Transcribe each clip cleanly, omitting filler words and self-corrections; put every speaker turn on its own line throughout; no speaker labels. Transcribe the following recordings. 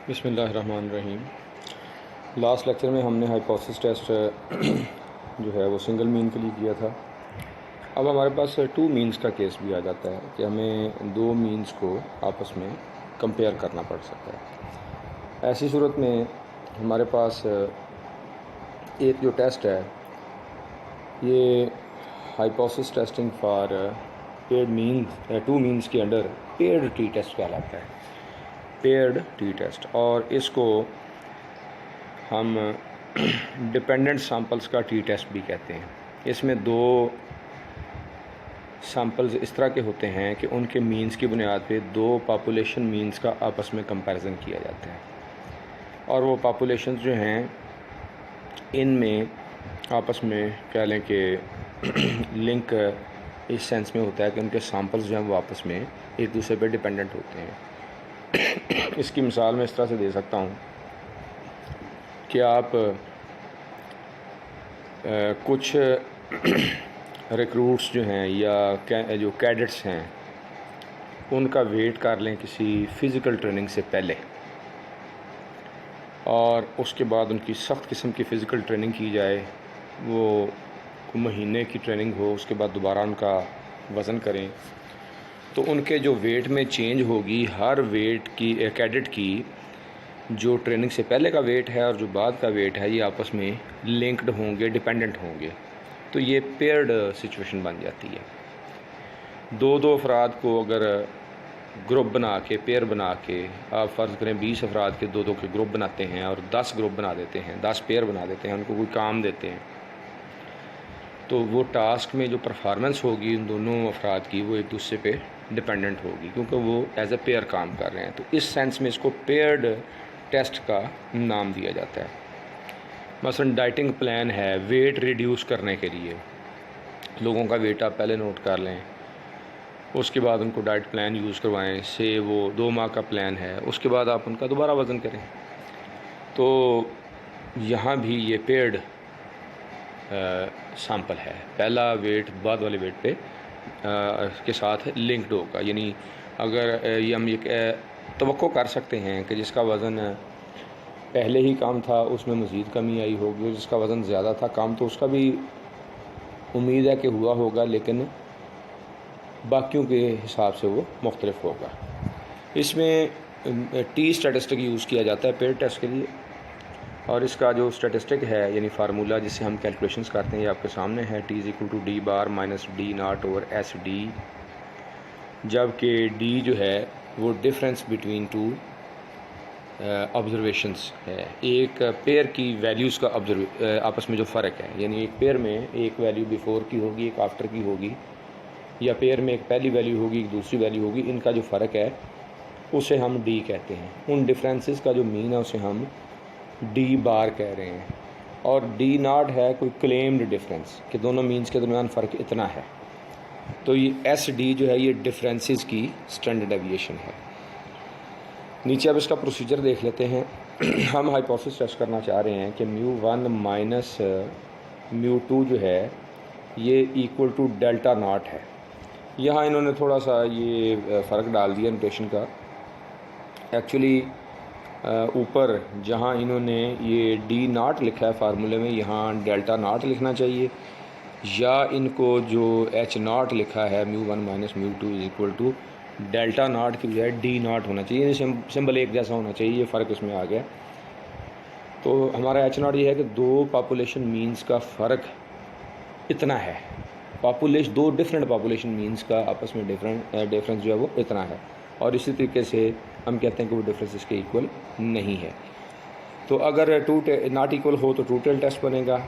बिस्मिल्लाहिर्रहमानिर्रहीम। Last lecture में हमने हाइपोथेसिस टेस्ट जो है वो सिंगल मीन के लिए किया था। अब हमारे पास टू मीन्स का केस भी आ जाता है कि हमें दो मीन्स को आपस में कंपेयर करना पड़ सकता है। ऐसी सूरत में हमारे पास एक जो टेस्ट है ये hypothesis testing for paired means two means के अंडर पेयर्ड टी टेस्ट कहलाता है, पेयर्ड टी टेस्ट। और इसको हम डिपेंडेंट सैंपल्स का टी टेस्ट भी कहते हैं। इसमें दो सैंपल्स इस तरह के होते हैं कि उनके मीन्स की बुनियाद पे दो पॉपुलेशन मीन्स का आपस में कंपैरिजन किया जाता है, और वो पॉपुलेशंस जो हैं इनमें आपस में कह लें कि लिंक इस सेंस में होता है कि उनके सैंपल्स जो हैं वो आपस में एक दूसरे पे डिपेंडेंट होते हैं। इसकी मिसाल मैं इस तरह से दे सकता हूँ कि आप कुछ रिक्रूट्स जो हैं या जो कैडेट्स हैं उनका वेट कर लें किसी फ़िज़िकल ट्रेनिंग से पहले, और उसके बाद उनकी सख्त किस्म की फ़िज़िकल ट्रेनिंग की जाए। वो महीने की ट्रेनिंग हो, उसके बाद दोबारा उनका वज़न करें तो उनके जो वेट में चेंज होगी, हर वेट की कैडेट की जो ट्रेनिंग से पहले का वेट है और जो बाद का वेट है ये आपस में लिंक्ड होंगे, डिपेंडेंट होंगे। तो ये पेयर्ड सिचुएशन बन जाती है। दो अफराद को अगर ग्रुप बना के, पेयर बना के, आप फ़र्ज़ करें 20 अफराद के दो के ग्रुप बनाते हैं और 10 ग्रुप बना देते हैं, 10 पेयर बना देते हैं, उनको कोई काम देते हैं, तो वो टास्क में जो परफॉर्मेंस होगी उन दोनों अफराद की वो एक दूसरे पे डिपेंडेंट होगी, क्योंकि वो एज ए पेयर काम कर रहे हैं। तो इस सेंस में इसको पेयर्ड टेस्ट का नाम दिया जाता है। मसलन डाइटिंग प्लान है, वेट रिड्यूस करने के लिए लोगों का वेट आप पहले नोट कर लें, उसके बाद उनको डाइट प्लान यूज़ करवाएं, से वो 2 माह का प्लान है, उसके बाद आप उनका दोबारा वज़न करें। तो यहाँ भी ये पेयर्ड सैंपल है, पहला वेट बाद वाले वेट पे के साथ लिंक्ड होगा। यानी अगर ये हम ये तवक्को कर सकते हैं कि जिसका वज़न पहले ही कम था उसमें मज़ीद कमी आई होगी, और जिसका वज़न ज़्यादा था कम तो उसका भी उम्मीद है कि हुआ होगा, लेकिन बाकियों के हिसाब से वो मुख्तलिफ होगा। इसमें टी स्टैटिस्टिक यूज़ किया जाता है पेयर टेस्ट के लिए, और इसका जो स्टैटिस्टिक है यानी फार्मूला जिससे हम कैलकुलेशंस करते हैं ये आपके सामने है। T is equal to D bar minus D not over S D, जबकि डी जो है वो डिफरेंस बिटवीन टू ऑब्जर्वेशंस है। एक पेयर की वैल्यूज़ का आपस में जो फ़र्क है, यानी एक पेयर में एक वैल्यू बिफ़ोर की होगी, एक आफ्टर की होगी, या पेयर में एक पहली वैल्यू होगी, एक दूसरी वैल्यू होगी, इनका जो फ़र्क है उसे हम डी कहते हैं। उन डिफरेंसेस का जो मीन है उसे हम डी बार कह रहे हैं, और डी नॉट है कोई क्लेम्ड डिफरेंस कि दोनों मीन्स के दरमियान फ़र्क इतना है। तो ये एस डी जो है ये डिफरेंसेस की स्टैंडर्ड डेविएशन है। नीचे अब इसका प्रोसीजर देख लेते हैं। हम हाइपोथेसिस टेस्ट करना चाह रहे हैं कि μ1 माइनस μ2 जो है ये इक्वल टू डेल्टा नॉट है। यहाँ इन्होंने थोड़ा सा ये फ़र्क डाल दिया नोटेशन का। एक्चुअली ऊपर जहाँ इन्होंने ये डी नॉट लिखा है फार्मूले में, यहाँ डेल्टा नॉट लिखना चाहिए, या इनको जो एच नॉट लिखा है μ1 minus μ2 is equal to delta naught की बजाय डी नॉट होना चाहिए, सिंबल एक जैसा होना चाहिए। ये फ़र्क इसमें आ गया। तो हमारा एच नॉट ये है कि दो पॉपुलेशन मीन्स का फ़र्क इतना है, दो डिफरेंट पॉपुलेशन मीन्स का आपस में डिफरेंस जो है वो इतना है, और इसी तरीके से हम कहते हैं कि वो डिफरेंस इसके इक्वल नहीं है। तो अगर नॉट इक्वल हो तो टू टेल टेस्ट बनेगा।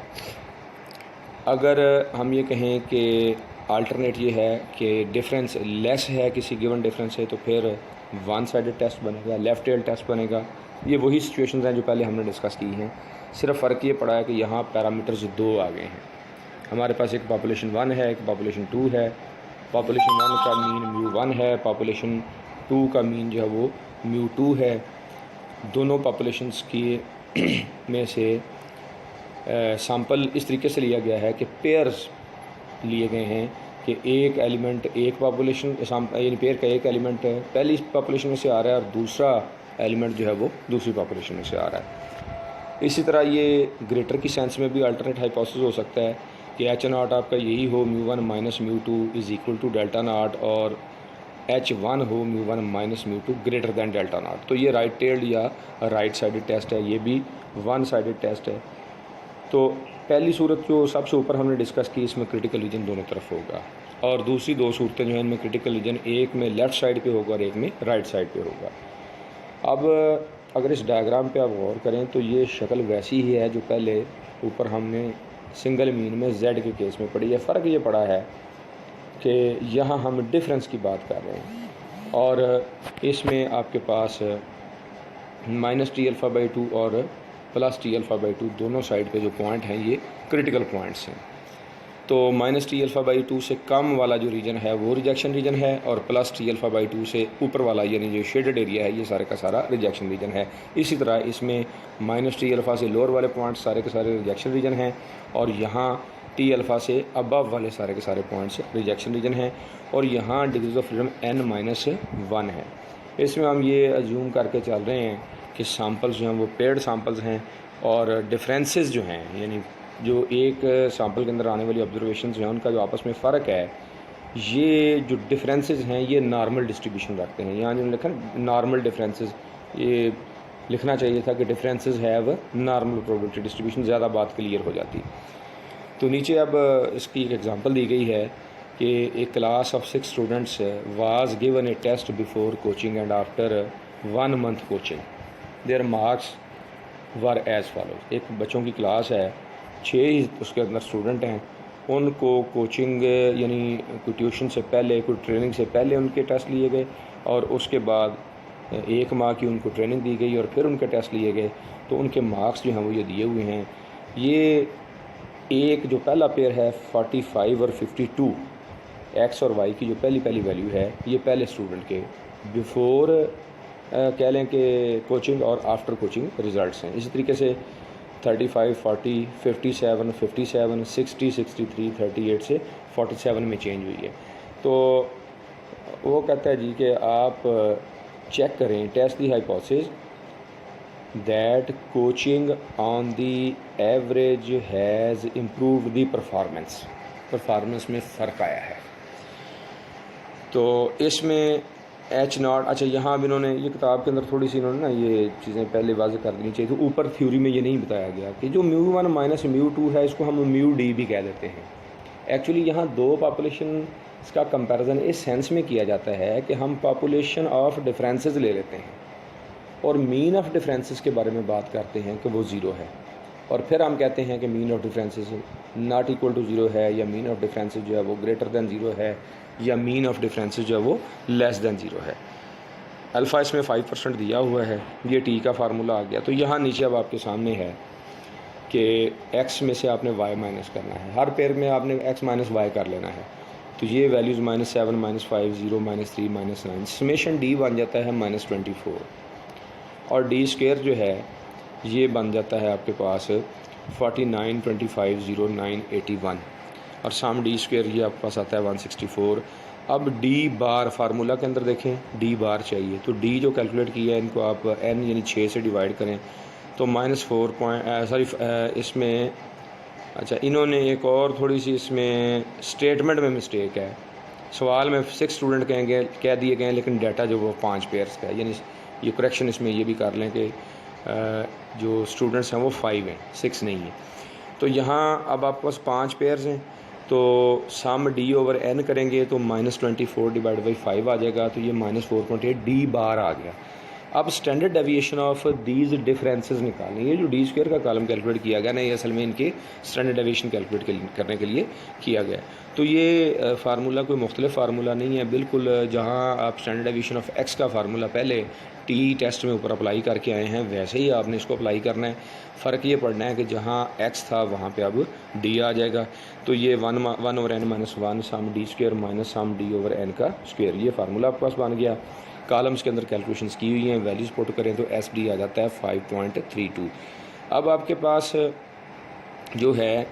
अगर हम ये कहें कि अल्टरनेट ये है कि डिफरेंस लेस है किसी गिवन डिफरेंस से, तो फिर वन साइडेड टेस्ट बनेगा, लेफ़्ट टेल टेस्ट बनेगा। ये वही सिचुएशंस हैं जो पहले हमने डिस्कस की हैं, सिर्फ फ़र्क ये पड़ा है कि यहाँ पैरामीटर्स दो आ गए हैं। हमारे पास एक पॉपुलेशन 1 है, एक पॉपुलेशन 2 है। पॉपुलेशन 1 का मीन μ1 है, पॉपुलेशन 2 का मीन जो है वो μ2 है। दोनों पॉपुलेशंस की में से सैंपल इस तरीके से लिया गया है कि पेयर्स लिए गए हैं कि एक एलिमेंट एक पॉपुलेशन यानी पेयर का एक एलिमेंट पहली पॉपुलेशन में से आ रहा है और दूसरा एलिमेंट जो है वो दूसरी पॉपुलेशन में से आ रहा है। इसी तरह ये ग्रेटर की सेंस में भी अल्टरनेट हाइपोथेसिस हो सकता है कि H0 आपका यही हो μ1 minus μ2 is equal to delta naught, और H1 हो μ1 minus μ2 greater than delta naught. तो ये राइट टेल्ड या राइट साइडेड टेस्ट है, ये भी वन साइडेड टेस्ट है। तो पहली सूरत जो सबसे ऊपर हमने डिस्कस की, इसमें क्रिटिकल रीजन दोनों तरफ होगा, और दूसरी दो सूरतें जो हैं इनमें क्रिटिकल रीजन एक में लेफ़्ट साइड पे होगा और एक में राइट साइड पे होगा। अब अगर इस डायग्राम पे आप गौर करें तो ये शक्ल वैसी ही है जो पहले ऊपर हमने सिंगल मीन में Z के केस में पढ़ी है। फ़र्क ये पड़ा है कि यहाँ हम डिफरेंस की बात कर रहे हैं, और इसमें आपके पास माइनस टी अल्फ़ा बाई 2 और प्लस टी अल्फ़ा बाई 2 दोनों साइड पे जो पॉइंट हैं ये क्रिटिकल पॉइंट्स हैं। तो माइनस टी अल्फ़ा बाई 2 से कम वाला जो रीजन है वो रिजेक्शन रीजन है, और प्लस टी अल्फ़ा बाई 2 से ऊपर वाला यानी जो शेडेड एरिया है ये सारे का सारा रिजेक्शन रीजन है। इसी तरह इसमें माइनस टी अल्फ़ा से लोअर वाले पॉइंट सारे के सारे रिजेक्शन रीजन हैं, और यहाँ टी अल्फ़ा से अबव वाले सारे के सारे पॉइंट्स रिजेक्शन रीजन हैं, और यहाँ डिग्रीज ऑफ फ्रीडम n-1 है। इसमें हम ये अज्यूम करके चल रहे हैं कि सैम्पल्स जो हैं वो पेयर्ड सैम्पल्स हैं, और डिफरेंसेस जो हैं यानी जो एक सैम्पल के अंदर आने वाली ऑब्जर्वेशन जो हैं उनका जो आपस में फ़र्क है, ये जो डिफरेंसेस हैं ये नॉर्मल डिस्ट्रीब्यूशन रखते हैं। यहाँ जो लिखा नॉर्मल डिफरेंसेस, ये लिखना चाहिए था कि differences have normal probability distribution, ज़्यादा बात क्लियर हो जाती। तो नीचे अब इसकी एक एग्जांपल दी गई है कि एक class of 6 students was given a test before coaching and after 1 month coaching their marks were as follows. एक बच्चों की क्लास है, 6 ही उसके अंदर स्टूडेंट हैं, उनको कोचिंग यानी कोई ट्यूशन से पहले कोई ट्रेनिंग से पहले उनके टेस्ट लिए गए, और उसके बाद 1 माह की उनको ट्रेनिंग दी गई और फिर उनके टेस्ट लिए गए। तो उनके मार्क्स जो हैं वो ये दिए हुए हैं। ये एक जो पहला पेयर है 45 और 52 एक्स और वाई की जो पहली वैल्यू है, ये पहले स्टूडेंट के बिफोर कह लें कि कोचिंग और आफ्टर कोचिंग रिज़ल्ट्स हैं। इसी तरीके से 35, 40, 57, 57, 60, 63, 38 से 47 में चेंज हुई है। तो वो कहता है जी कि आप चेक करें, test the hypothesis that coaching on the average has improved the performance में फ़र्क आया है। तो इसमें H0, अच्छा यहाँ अब इन्होंने ये किताब के अंदर थोड़ी सी इन्होंने ना ये चीज़ें पहले वाज़ेह कर देनी चाहिए। तो ऊपर थ्योरी में ये नहीं बताया गया कि जो μ1 माइनस μ2 है इसको हम μd भी कह देते हैं। एक्चुअली यहाँ दो पॉपुलेशन का कंपैरिजन इस सेंस में किया जाता है कि हम पॉपुलेशन ऑफ डिफरेंसेस ले लेते हैं और मीन ऑफ डिफरेंसेस के बारे में बात करते हैं कि वो ज़ीरो है, और फिर हम कहते हैं कि mean of differences not equal to zero है, या मीन ऑफ डिफरेंसेस जो है वो ग्रेटर दैन ज़ीरो है, या मीन ऑफ डिफरेंसेस जो है वो लेस दैन ज़ीरो है। अल्फ़ा इसमें 5% दिया हुआ है, ये टी का फार्मूला आ गया। तो यहाँ नीचे अब आपके सामने है कि x में से आपने y माइनस करना है, हर पेयर में आपने x माइनस वाई कर लेना है। तो ये वैल्यूज़ -7, -5, 0, -3, -9, समेशन d बन जाता है -24, और डी स्क्वायर जो है ये बन जाता है आपके पास 49, 25, 0, 9, 81, और सम डी स्क्वायर ये आपके पास आता है 164। अब डी बार फार्मूला के अंदर देखें, डी बार चाहिए, तो डी जो कैलकुलेट किया है इनको आप n यानी 6 से डिवाइड करें तो -4 इसमें अच्छा इन्होंने एक और थोड़ी सी इसमें स्टेटमेंट में मिस्टेक है। सवाल में 6 स्टूडेंट कह दिए गए हैं, लेकिन डाटा जो वो 5 पेयर्स का है, यानी ये करेक्शन इसमें ये भी कर लें कि जो स्टूडेंट्स हैं वो 5 हैं, 6 नहीं है। तो यहाँ अब आपके पास 5 पेयर्स हैं, तो सम d ओवर n करेंगे तो -24 डिवाइड बाई 5 आ जाएगा, तो ये -4.8 डी बार आ गया। अब standard deviation of these differences निकालें। ये जो डी स्क्वायर का कॉलम कैलकुलेट किया गया ना, ये असल में इनके स्टैंडर्ड डेविएशन कैलकुलेट करने के लिए किया गया। तो ये फार्मूला कोई मुख्तलिफ फार्मूला नहीं है, बिल्कुल जहाँ आप स्टैंडर्ड डेविएशन ऑफ एक्स का फार्मूला पहले टी टेस्ट में ऊपर अप्लाई करके आए हैं वैसे ही आपने इसको अप्लाई करना है। फ़र्क ये पड़ना है कि जहाँ x था वहाँ पे अब d आ जाएगा। तो ये 1 over n minus 1 sum d square minus sum d over n का स्क्वायर, ये फार्मूला आपके पास बन गया। कॉलम्स के अंदर कैलकुलेशंस की हुई हैं, वैल्यूज़ पुट करें तो SD आ जाता है 5.32। अब आपके पास जो है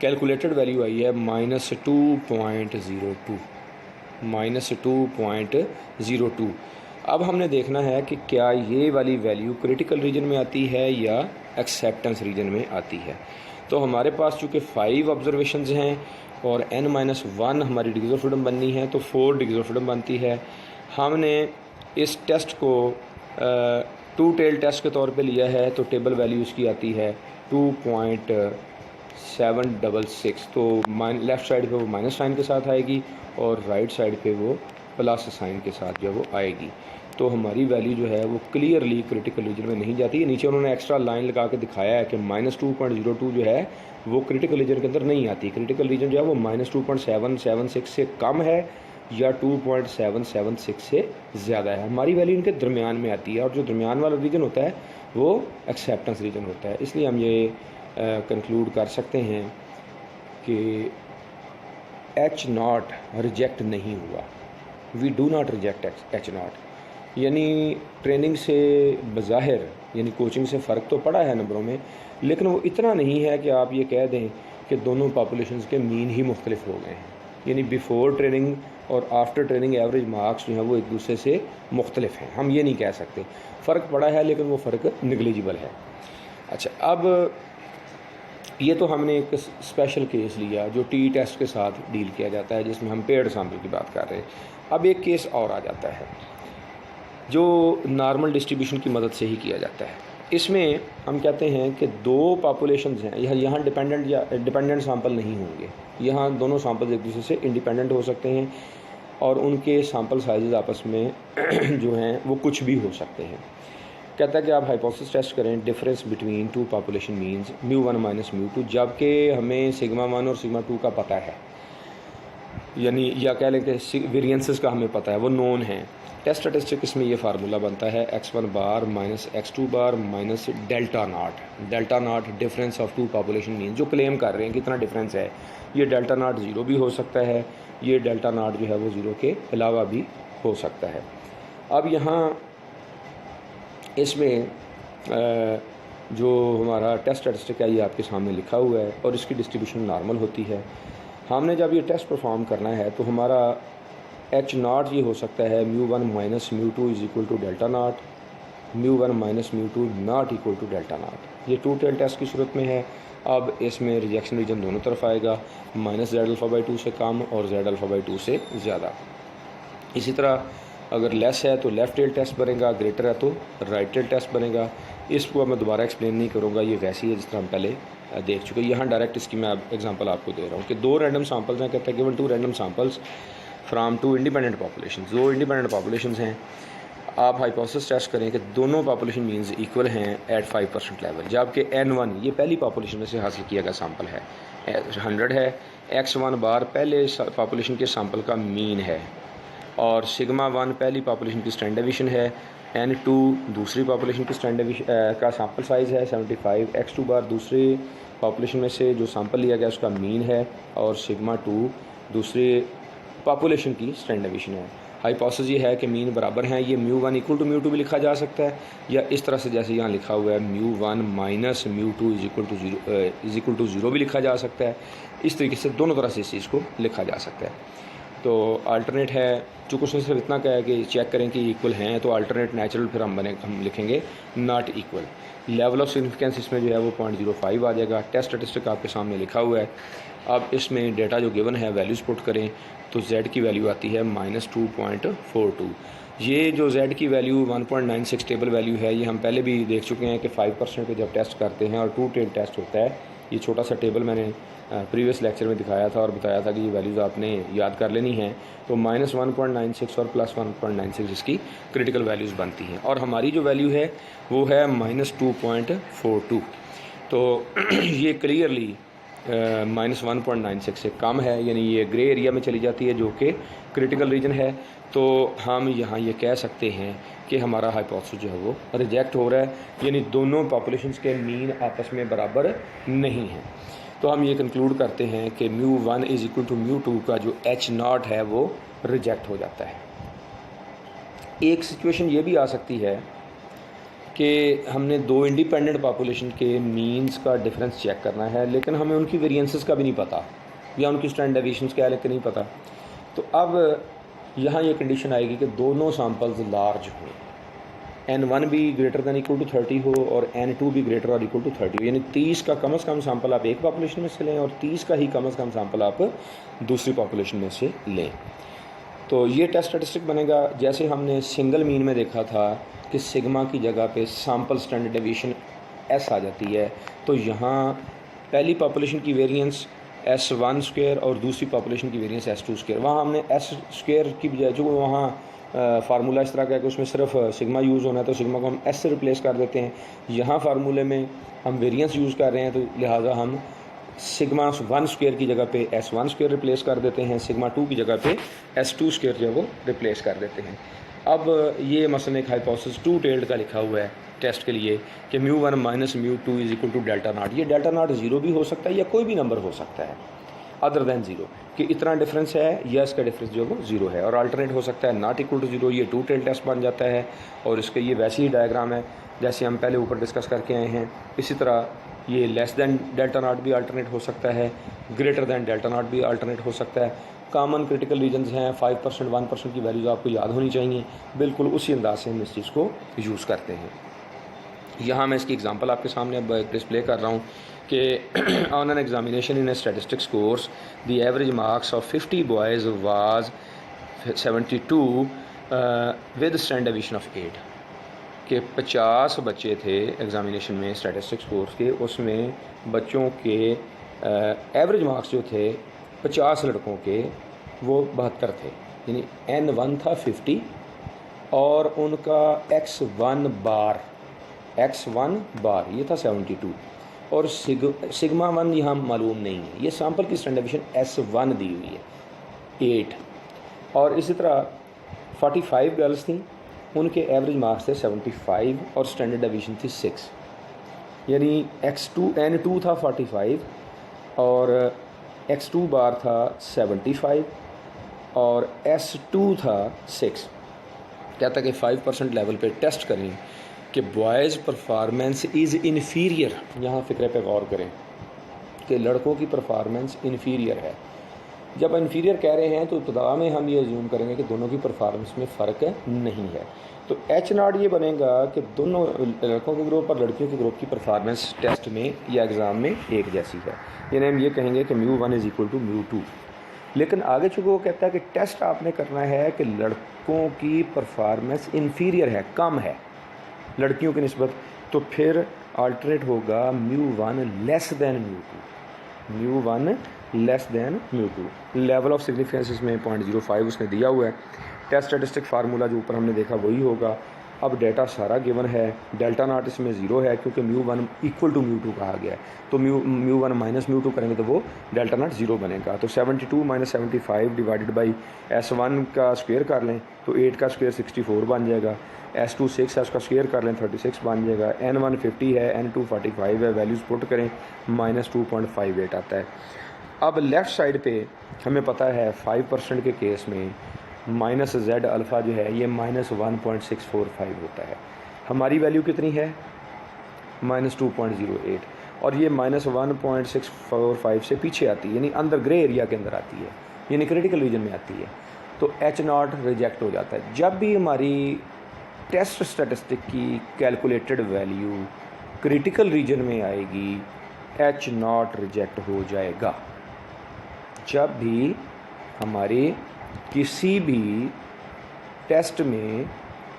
कैलकुलेटेड वैल्यू आई है -2.02। अब हमने देखना है कि क्या ये वाली वैल्यू क्रिटिकल रीजन में आती है या एक्सेप्टेंस रीजन में आती है। तो हमारे पास चूँकि 5 ऑब्जर्वेशंस हैं और n-1 हमारी डिग्रीज ऑफ फ्रीडम बननी है, तो 4 डिग्रीज ऑफ फ्रीडम बनती है। हमने इस टेस्ट को टू टेल टेस्ट के तौर पे लिया है, तो टेबल वैल्यू इसकी आती है 2.766। तो लेफ़्ट साइड पे वो माइनस साइन के साथ आएगी और राइट साइड पे वो प्लस साइन के साथ जो वो आएगी। तो हमारी वैल्यू जो है वो क्लियरली क्रिटिकल रीजन में नहीं जाती है। नीचे उन्होंने एक्स्ट्रा लाइन लगा के दिखाया है कि -2.02 जो है वो क्रिटिकल रीजन के अंदर नहीं आती। क्रिटिकल रीजन जो है वो -2.776 से कम है या 2.776 से ज़्यादा है। हमारी वैल्यू इनके दरमियान में आती है और जो दरमियान वाला रीजन होता है वो एक्सेप्टेंस रीजन होता है। इसलिए हम ये कंक्लूड कर सकते हैं कि H0 रिजेक्ट नहीं हुआ। We do not reject H0। यानी ट्रेनिंग से बज़ाहिर यानी कोचिंग से फ़र्क तो पड़ा है नंबरों में, लेकिन वो इतना नहीं है कि आप ये कह दें कि दोनों पॉपुलेशंस के मीन ही मुख्तलिफ हो गए हैं। यानी बिफ़ोर ट्रेनिंग और आफ्टर ट्रेनिंग एवरेज मार्क्स जो हैं वो एक दूसरे से मुख्तलिफ हैं, हम ये नहीं कह सकते। फ़र्क पड़ा है लेकिन वो फ़र्क निगलिजिबल है। अच्छा, अब ये तो हमने एक स्पेशल केस लिया जो टी टेस्ट के साथ डील किया जाता है, जिसमें हम पेड सैम्पल की बात कर रहे हैं। अब एक केस और आ जाता है जो नॉर्मल डिस्ट्रीब्यूशन की मदद से ही किया जाता है। इसमें हम कहते हैं कि दो पॉपुलेशंस हैं, यहाँ डिपेंडेंट सैंपल नहीं होंगे। यहाँ दोनों सैंपल्स एक दूसरे से इंडिपेंडेंट हो सकते हैं और उनके सैंपल साइजेस आपस में जो हैं वो कुछ भी हो सकते हैं। कहता है कि आप हाइपोथेसिस टेस्ट करें difference between two population means μ1 minus μ2, जबकि हमें सिग्मा 1 और सिग्मा 2 का पता है, यानी या कह लें कि वेरिएंसेस का हमें पता है, वो नोन है। टेस्ट स्टैटिस्टिक्स में ये फार्मूला बनता है x1 bar minus x2 bar minus delta not difference of two population mean. जो क्लेम कर रहे हैं कितना डिफरेंस है, ये डेल्टा नॉट ज़ीरो भी हो सकता है, ये डेल्टा नॉट जो है वो ज़ीरो के अलावा भी हो सकता है। अब यहाँ इसमें जो हमारा टेस्ट स्टैटिस्टिक है ये आपके सामने लिखा हुआ है और इसकी डिस्ट्रीब्यूशन नॉर्मल होती है। हमने जब ये टेस्ट परफॉर्म करना है तो हमारा H0 ये हो सकता है μ1 minus μ2 is equal to delta naught, μ1 minus μ2 not equal to delta naught. ये टू टेल टेस्ट की सूरत में है। अब इसमें रिजेक्शन रीजन दोनों तरफ आएगा, माइनस Z∝/2 से कम और Z∝/2 से ज़्यादा। इसी तरह अगर लेस है तो लेफ़्ट टेल टेस्ट बनेगा, ग्रेटर है तो राइट टेल टेस्ट बनेगा। इसको मैं दोबारा एक्सप्लेन नहीं करूँगा, ये वैसी है जिस तरह हम पहले देख चुके। यहाँ डायरेक्ट इसकी मैं एग्जांपल आपको दे रहा हूँ कि दो रैंडम सैंपल्स हैं। कहता है given two random samples from two independent population. दो इंडिपेंडेंट पॉपुलेशन हैं, आप हाइपोथेसिस टेस्ट करें कि दोनों पॉपुलेशन मीन्स इक्वल हैं एट 5% लेवल, जबकि N1 ये पहली पॉपुलेशन में से हासिल किया गया सैंपल है, 100 है। x1 बार पहले पॉपुलेशन के सैंपल का मीन है और सिग्मा 1 पहली पॉपुलेशन की स्टैंडर्ड डिवीजन है, N2 दूसरी पॉपुलेशन की स्टैंडर्ड का सैंपल साइज़ है 75, x2 बार दूसरी पॉपुलेशन में से जो सैंपल लिया गया उसका मीन है और सिग्मा 2 दूसरी पॉपुलेशन की स्टैंडर्ड डिवीजन है। हाइपोथेसिस ये है कि मीन बराबर हैं। ये μ1 इक्वल टू μ2 भी लिखा जा सकता है या इस तरह से जैसे यहाँ लिखा हुआ है μ1 माइनस μ2 इज़ इक्वल टू 0 भी लिखा जा सकता है। इस तरीके से दोनों तरह से इस चीज़ को लिखा जा सकता है। तो अल्टरनेट है, चूँकि उसने सिर्फ इतना कहा है कि चेक करें कि इक्वल हैं, तो अल्टरनेट नेचुरल फिर हम लिखेंगे not equal. Level of significance इसमें जो है वो 0.05 आ जाएगा। टेस्ट स्टैटिस्टिक आपके सामने लिखा हुआ है। अब इसमें डेटा जो गिवन है वैल्यूज़ पुट करें तो Z की वैल्यू आती है -2.42। ये जो Z की वैल्यू 1.96 टेबल वैल्यू है, ये हम पहले भी देख चुके हैं कि 5% पे जब टेस्ट करते हैं और टू टेल टेस्ट होता है। ये छोटा सा टेबल मैंने प्रीवियस लेक्चर में दिखाया था और बताया था कि ये वैल्यूज़ आपने याद कर लेनी है। तो -1.96 और +1.96 इसकी क्रिटिकल वैल्यूज़ बनती हैं और हमारी जो वैल्यू है वो है -2.42। तो ये क्लियरली -1.96 से कम है, यानी ये ग्रे एरिया में चली जाती है जो कि क्रिटिकल रीजन है। तो हम यहाँ ये कह सकते हैं कि हमारा हाइपोथेसिस जो है वो रिजेक्ट हो रहा है, यानी दोनों पॉपुलेशंस के मीन आपस में बराबर नहीं हैं। तो हम ये कंक्लूड करते हैं कि μ1 इज़ इक्वल टू μ2 का जो H0 है वो रिजेक्ट हो जाता है। एक सिचुएशन ये भी आ सकती है कि हमने दो इंडिपेंडेंट पॉपुलेशन के मीन्स का डिफरेंस चेक करना है, लेकिन हमें उनकी वेरिएंसेस का भी नहीं पता या उनकी स्टैंडर्ड डेविएशंस क्या है लेकिन नहीं पता। तो अब यहाँ ये कंडीशन आएगी कि दोनों सैम्पल्स लार्ज हों, N1 भी ग्रेटर दैन इक्वल टू 30 हो और N2 भी ग्रेटर और इक्वल टू 30 हो, यानी 30 का कम से कम सैंपल आप एक पॉपुलेशन में से लें और 30 का ही कम से कम सैंपल आप दूसरी पॉपुलेशन में से लें। तो ये टेस्ट स्टैटिस्टिक बनेगा जैसे हमने सिंगल मीन में देखा था कि सिग्मा की जगह पे सैंपल स्टैंडर्ड डेविएशन S आ जाती है, तो यहाँ पहली पॉपुलेशन की वेरिएंस S1 स्क्वायर और दूसरी पॉपुलेशन की वेरिएंस S2 स्क्वायर, वहाँ हमने S स्क्वायर की बजाय जो वहाँ फार्मूला इस तरह का है कि उसमें सिर्फ सिग्मा यूज़ होना है तो सिग्मा को हम S से रिप्लेस कर देते हैं। यहाँ फार्मूले में हम वेरिएंस यूज़ कर रहे हैं तो लिहाजा हम सिग्मा 1 स्क्वायर की जगह पे S1 स्क्वायर रिप्लेस कर देते हैं, सिग्मा 2 की जगह पे S2 स्क्वायर जो है वो रिप्लेस कर देते हैं। अब ये मसलन एक हाइपोथेसिस टू टेल्ड का लिखा हुआ है टेस्ट के लिए कि μ1 minus μ2 is equal to delta naught. ये डेल्टा नॉट ज़ीरो भी हो सकता है या कोई भी नंबर हो सकता है अदर दैन ज़ीरो, कि इतना डिफरेंस है या इसका डिफरेंस जो है वो ज़ीरो है, और अल्टरनेट हो सकता है नॉट इक्वल टू ज़ीरो। ये टू टेल टेस्ट बन जाता है और इसके ये वैसे ही डायग्राम है जैसे हम पहले ऊपर डिस्कस करके आए हैं। इसी तरह ये लेस दैन डेल्टा नॉट भी अल्टरनेट हो सकता है, ग्रेटर दैन डेल्टा नॉट भी अल्टरनेट हो सकता है। कॉमन क्रिटिकल रीजन्स हैं 5%, 1% की वैल्यूज़ आपको याद होनी चाहिए, बिल्कुल उसी अंदाज से हम इस चीज़ को यूज़ करते हैं। यहाँ मैं इसकी एग्जांपल आपके सामने अब डिस्प्ले कर रहा हूँ कि on an examination in A statistics course the average marks of 50 boys was 72 with standard deviation of 8, कि 50 बच्चे थे एग्जामिनेशन में स्टैटिस्टिक्स कोर्स के, उसमें बच्चों के एवरेज मार्क्स जो थे 50 लड़कों के वो 72 थे, यानी N1 था 50 और उनका X1 बार ये था 72 और सिग्मा 1 यहाँ मालूम नहीं है। ये सैम्पल की स्टैंडर्ड डेविएशन S1 दी हुई है 8, और इसी तरह 45 गर्ल्स थी, उनके एवरेज मार्क्स थे 75 और स्टैंडर्ड डेविएशन थी 6, यानी N2 था 45 और X2 बार था 75 और S2 था 6। कहता कि 5% लेवल पे टेस्ट करें कि बॉयज़ परफॉर्मेंस इज़ इन्फीरियर। यहाँ फ़िक्रे पे गौर करें कि लड़कों की परफॉर्मेंस इन्फीरियर है। जब इन्फीरियर कह रहे हैं तो इब्तिदा में हम ये अज्यूम करेंगे कि दोनों की परफॉर्मेंस में फ़र्क नहीं है, तो H0 ये बनेगा कि दोनों लड़कों के ग्रुप और लड़कियों के ग्रुप की परफॉर्मेंस टेस्ट में या एग्ज़ाम में एक जैसी है, यानी हम ये कहेंगे कि μ1 इज़ इक्वल टू μ2। लेकिन आगे चूँकि वो कहता है कि टेस्ट आपने करना है कि लड़कों की परफॉर्मेंस इन्फीरियर है, कम है लड़कियों की निस्बत, तो फिर अल्टरनेट होगा μ1 less than μ1 less than μ2। Level of significance इसमें 0.05 उसने दिया हुआ है। टेस्ट स्टैटिस्टिक फार्मूला जो ऊपर हमने देखा वही होगा। अब डेटा सारा गिवन है, डेल्टा नॉट इसमें ज़ीरो है क्योंकि μ1 इक्वल टू μ2 कहा गया है, तो μ1 माइनस μ2 करेंगे तो वो डेल्टा नॉट ज़ीरो बनेगा। तो 72 माइनस 75 डिवाइडेड बाई S1 का स्क्वायर कर लें तो 8 का स्क्वायर 64 बन जाएगा, S2 6 है उसका स्क्वायर कर लें 36 बन जाएगा, N1 50 है, N2 45 है, वैल्यूज़ पुट करें -2.58 आता है। अब लेफ़्ट साइड पे हमें पता है 5% के केस में माइनस Z अल्फ़ा जो है ये -1.645 होता है। हमारी वैल्यू कितनी है -2.08 और ये -1.645 से पीछे आती है, यानी अंदर ग्रे एरिया के अंदर आती है, यानी क्रिटिकल रीजन में आती है, तो H0 रिजेक्ट हो जाता है। जब भी हमारी टेस्ट स्टैटिस्टिक की कैलकुलेटेड वैल्यू क्रिटिकल रीजन में आएगी H0 रिजेक्ट हो जाएगा। जब भी हमारे किसी भी टेस्ट में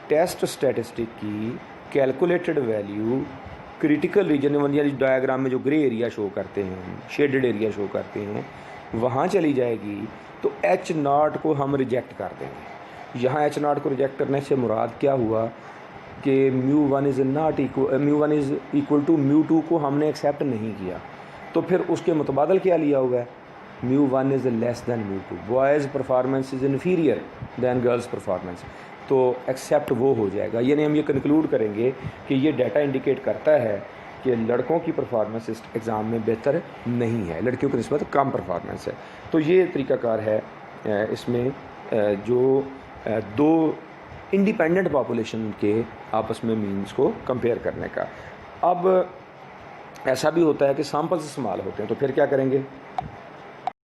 टेस्ट स्टैटिस्टिक की कैलकुलेटेड वैल्यू क्रिटिकल रीजन यानी डायग्राम में जो ग्रे एरिया शो करते हैं, शेडेड एरिया शो करते हैं, वहाँ चली जाएगी, तो H0 को हम रिजेक्ट कर देंगे। यहाँ H0 को रिजेक्ट करने से मुराद क्या हुआ कि μ1 इज़ इक्वल टू μ2 को हमने एक्सेप्ट नहीं किया, तो फिर उसके मुतबादल क्या लिया हुआ है, μ1 is less than μ2, boys performance is inferior than girls performance, तो एक्सेप्ट वो हो जाएगा। यानी हम ये कंक्लूड करेंगे कि ये डाटा इंडिकेट करता है कि लड़कों की परफॉर्मेंस इस एग्ज़ाम में बेहतर नहीं है, लड़कियों की निस्बत कम परफॉर्मेंस है। तो ये तरीक़ाकार है इसमें जो दो इंडिपेंडेंट पॉपुलेशन के आपस में मीन्स को कंपेयर करने का। अब ऐसा भी होता है कि सैम्पल्स इस्तेमाल होते हैं, तो फिर क्या करेंगे,